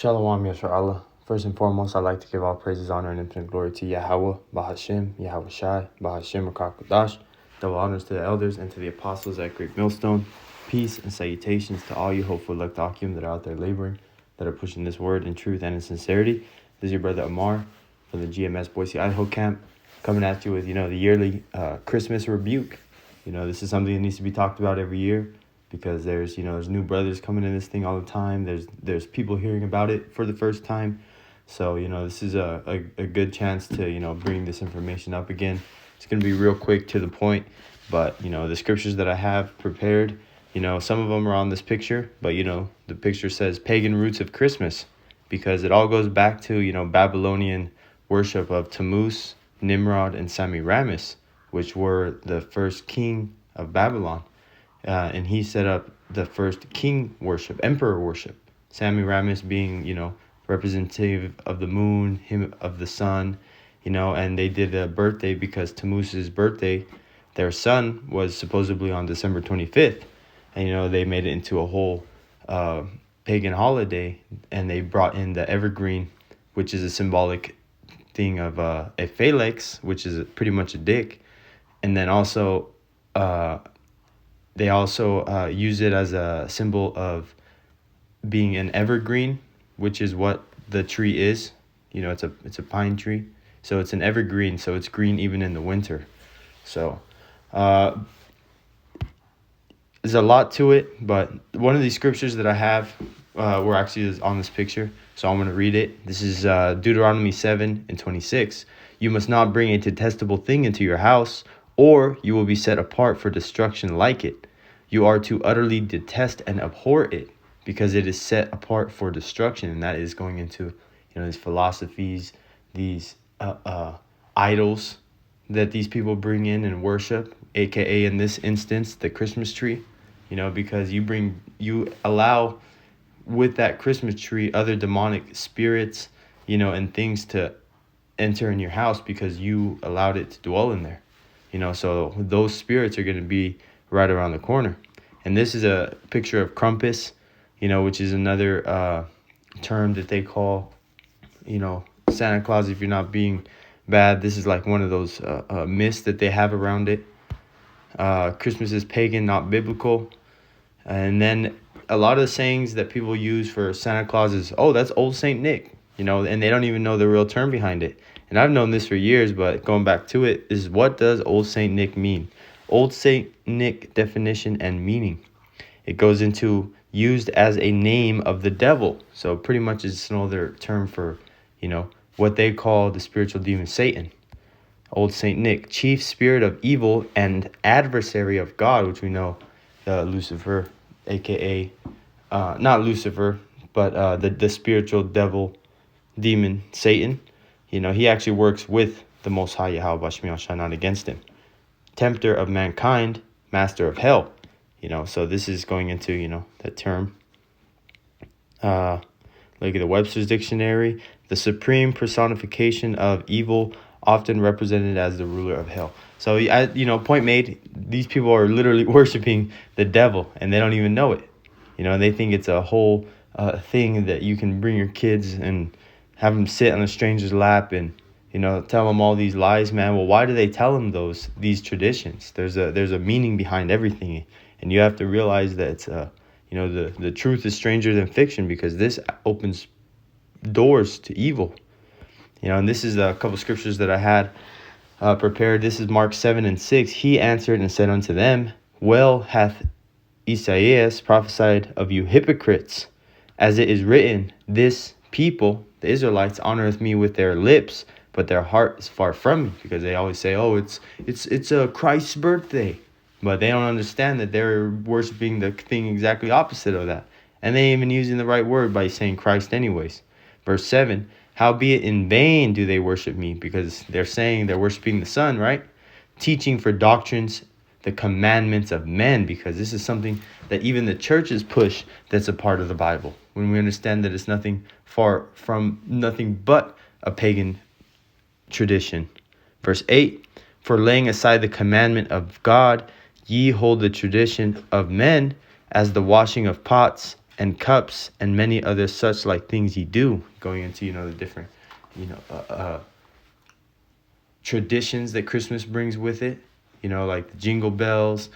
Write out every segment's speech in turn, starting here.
Shalom Yeshua Allah. First and foremost, I'd like to give all praises, honor, and infinite glory to Yahweh, Bahashem, Yahweh Shai, Bahashem, Rakakodash. Double honors to the elders and to the apostles at Great Millstone. Peace and salutations to all you hopeful elect Akim that are out there laboring, that are pushing this word in truth and in sincerity. This is your brother Amar from the GMS Boise, Idaho camp, coming at you with, the yearly Christmas rebuke. This is something that needs to be talked about every year, because there's new brothers coming in this thing all the time. There's people hearing about it for the first time. So, this is a good chance to, bring this information up again. It's going to be real quick to the point, but, the scriptures that I have prepared, some of them are on this picture, but, the picture says pagan roots of Christmas, because it all goes back to, Babylonian worship of Tammuz, Nimrod, and Semiramis, which were the first king of Babylon. And he set up the first king worship, emperor worship. Semiramis being, representative of the moon, him of the sun, and they did a birthday because Tammuz's birthday, their son, was supposedly on December 25th. And, they made it into a whole pagan holiday, and they brought in the evergreen, which is a symbolic thing of a phalanx, which is pretty much a dick. And then also, they also use it as a symbol of being an evergreen, which is what the tree is. It's a pine tree. So it's an evergreen, so it's green even in the winter. So there's a lot to it, but one of these scriptures that I have were actually on this picture. So I'm going to read it. This is Deuteronomy 7:26. You must not bring a detestable thing into your house, or you will be set apart for destruction like it. You are to utterly detest and abhor it, because it is set apart for destruction. And that is going into, these philosophies, these idols that these people bring in and worship, aka in this instance, the Christmas tree, because you allow with that Christmas tree other demonic spirits, and things to enter in your house because you allowed it to dwell in there. So those spirits are going to be right around the corner. And this is a picture of Krampus, which is another term that they call, Santa Claus if you're not being bad. This is like one of those myths that they have around it. Christmas is pagan, not biblical. And then a lot of the sayings that people use for Santa Claus is, oh, that's old Saint Nick, and they don't even know the real term behind it. And I've known this for years, but going back to it is, what does Old Saint Nick mean? Old Saint Nick definition and meaning. It goes into used as a name of the devil. So pretty much it's another term for, what they call the spiritual demon Satan. Old Saint Nick, chief spirit of evil and adversary of God, which we know Lucifer, aka not Lucifer, but the spiritual devil demon Satan. He actually works with the Most High Yahweh Shai, not against him. Tempter of mankind, master of hell. So this is going into, that term. Look at the Webster's Dictionary. The supreme personification of evil, often represented as the ruler of hell. So, point made, these people are literally worshiping the devil, and they don't even know it. They think it's a whole thing that you can bring your kids and have them sit on a stranger's lap and, tell them all these lies, man. Well, why do they tell them these traditions? There's a meaning behind everything. And you have to realize that it's, the truth is stranger than fiction, because this opens doors to evil. And this is a couple scriptures that I had prepared. This is Mark 7:6. He answered and said unto them, well hath Esaias prophesied of you hypocrites, as it is written, this people, the Israelites, honoreth me with their lips, but their heart is far from me. Because they always say, oh, it's a Christ's birthday. But they don't understand that they're worshiping the thing exactly opposite of that. And they ain't even using the right word by saying Christ anyways. Verse 7, howbeit in vain do they worship me, because they're saying they're worshiping the Son, right? Teaching for doctrines the commandments of men, because this is something that even the churches push, that's a part of the Bible. When we understand that it's nothing but a pagan tradition. Verse 8, for laying aside the commandment of God, ye hold the tradition of men, as the washing of pots and cups and many other such like things ye do. Going into, the different, traditions that Christmas brings with it. Like the jingle bells,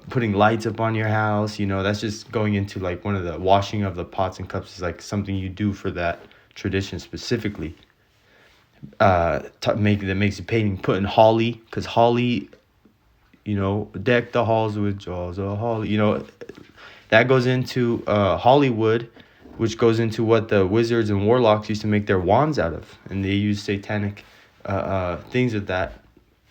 putting lights up on your house. That's just going into like one of the washing of the pots and cups is like something you do for that tradition specifically. That makes it painting, putting holly, because holly, deck the halls with jaws of holly. That goes into Hollywood, which goes into what the wizards and warlocks used to make their wands out of, and they use satanic things with that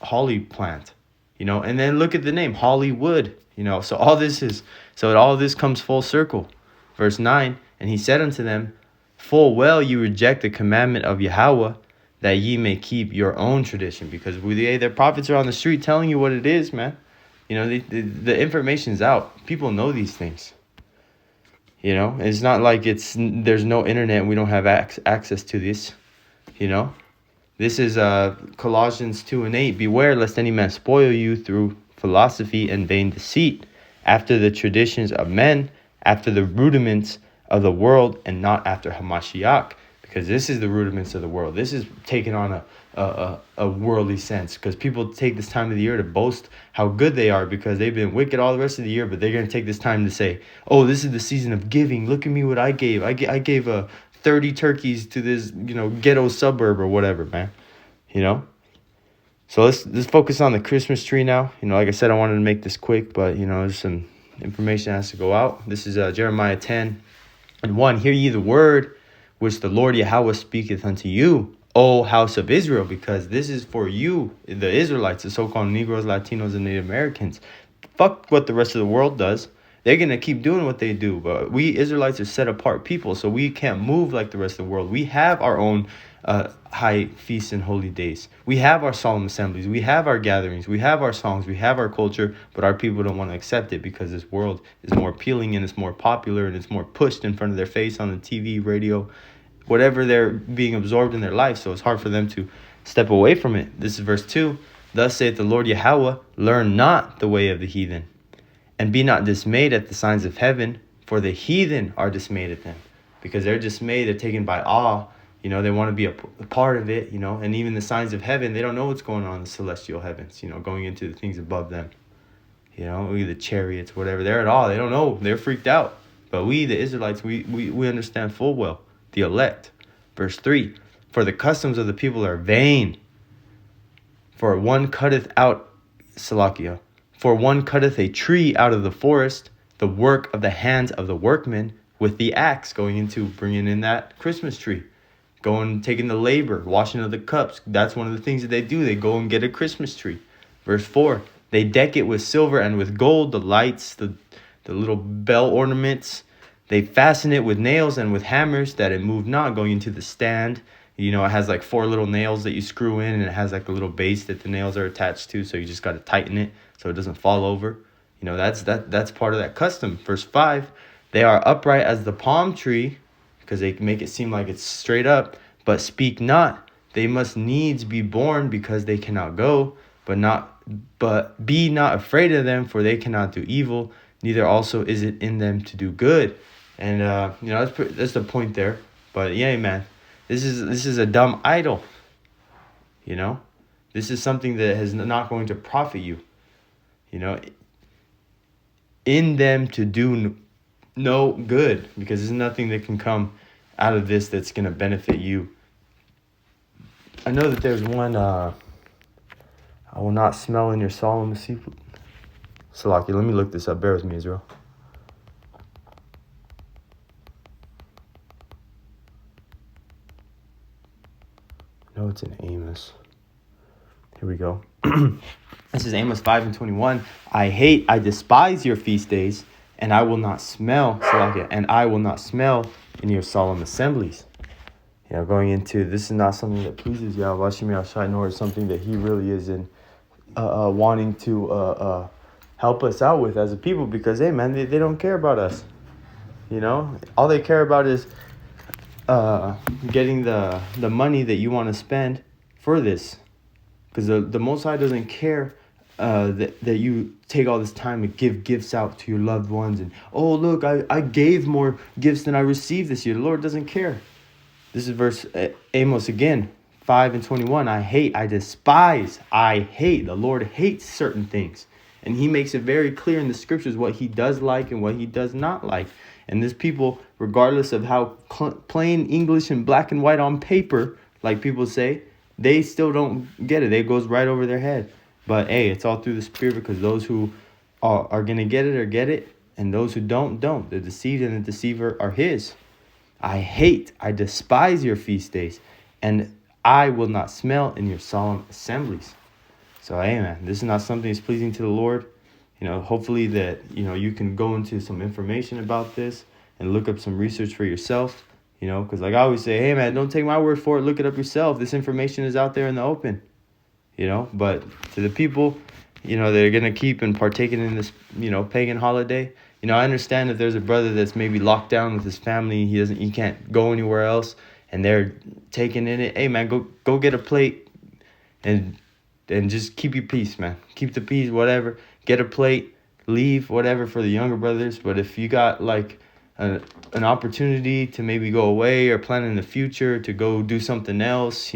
holly plant. And then look at the name Hollywood. So all this comes full circle. Verse 9, and he said unto them, full well you reject the commandment of Yahweh, that ye may keep your own tradition. Because the prophets are on the street telling you what it is, man. The information's out. People know these things. It's not like there's no internet and we don't have access to this. This is Colossians 2:8. Beware lest any man spoil you through philosophy and vain deceit, after the traditions of men, after the rudiments of the world, and not after Hamashiach. Because this is the rudiments of the world. This is taking on a worldly sense. Because people take this time of the year to boast how good they are because they've been wicked all the rest of the year. But they're going to take this time to say, oh, this is the season of giving. Look at me what I gave. I gave 30 turkeys to this, ghetto suburb or whatever, man. So let's focus on the Christmas tree now. Like I said, I wanted to make this quick, but, there's some information that has to go out. This is Jeremiah 10:1. Hear ye the word which the Lord Yahweh speaketh unto you, O house of Israel, because this is for you, the Israelites, the so-called Negroes, Latinos, and Native Americans. Fuck what the rest of the world does. They're going to keep doing what they do. But we Israelites are set apart people, so we can't move like the rest of the world. We have our own high feasts and holy days. We have our solemn assemblies. We have our gatherings. We have our songs. We have our culture, but our people don't want to accept it because this world is more appealing and it's more popular and it's more pushed in front of their face on the TV, radio, whatever they're being absorbed in their life. So it's hard for them to step away from it. This is verse 2. Thus saith the Lord Yahweh, learn not the way of the heathen, and be not dismayed at the signs of heaven, for the heathen are dismayed at them. Because they're dismayed, they're taken by awe. They want to be a part of it, and even the signs of heaven, they don't know what's going on in the celestial heavens, going into the things above them. The chariots, whatever, they're at all. They don't know. They're freaked out. But we, the Israelites, we understand full well. The elect. Verse 3, for the customs of the people are vain. For one cutteth out, Salakia, for one cutteth a tree out of the forest, the work of the hands of the workmen, with the axe, going into bringing in that Christmas tree. Taking the labor, washing of the cups. That's one of the things that they do. They go and get a Christmas tree. Verse 4, they deck it with silver and with gold, the lights, the little bell ornaments. They fasten it with nails and with hammers, that it move not, going into the stand. It has like 4 little nails that you screw in, and it has like a little base that the nails are attached to. So you just got to tighten it so it doesn't fall over. That's part of that custom. Verse 5, they are upright as the palm tree, because they make it seem like it's straight up, but speak not. They must needs be born, because they cannot go, but be not afraid of them, for they cannot do evil, neither also is it in them to do good. And that's the point there. But yeah, man, this is a dumb idol. This is something that is not going to profit you. In them to do no good, because there's nothing that can come out of this that's going to benefit you. I know that there's one, I will not smell in your solemn seafood. Salaki, let me look this up. Bear with me, Israel. No, it's in Amos. Here we go. This is Amos 5:21. I despise your feast days, and I will not smell, Salakia, and I will not smell in your solemn assemblies. Going into, this is not something that pleases Yahweh Shemi Ashai, nor is something that he really is in wanting to help us out with as a people, because, hey, man, they don't care about us. All they care about is getting the money that you want to spend for this. Because the Most High doesn't care that you take all this time to give gifts out to your loved ones, and oh look, I gave more gifts than I received this year. The Lord doesn't care. This is verse Amos again, 5:21. I despise, I hate. The Lord hates certain things. And he makes it very clear in the scriptures what he does like and what he does not like. And this people, regardless of how plain English and black and white on paper, like people say, they still don't get it. It goes right over their head. But hey, it's all through the Spirit, because those who are going to get it or get it, and those who don't. The deceived and the deceiver are his. I despise your feast days, and I will not smell in your solemn assemblies. So, hey, man, this is not something that's pleasing to the Lord. Hopefully that, you can go into some information about this and look up some research for yourself, because like I always say, hey, man, don't take my word for it. Look it up yourself. This information is out there in the open, but to the people, that are going to keep and partaking in this, pagan holiday. I understand if there's a brother that's maybe locked down with his family, he can't go anywhere else, and they're taking in it. Hey, man, go get a plate and just keep your peace, man. Keep the peace, whatever. Get a plate, leave, whatever, for the younger brothers. But if you got like an opportunity to maybe go away or plan in the future to go do something else,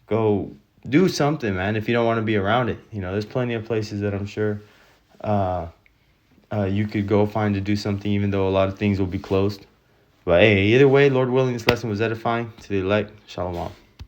go do something, man. If you don't want to be around it, there's plenty of places that I'm sure you could go find to do something, even though a lot of things will be closed. But hey, either way, Lord willing, this lesson was edifying to the elect. Shalom.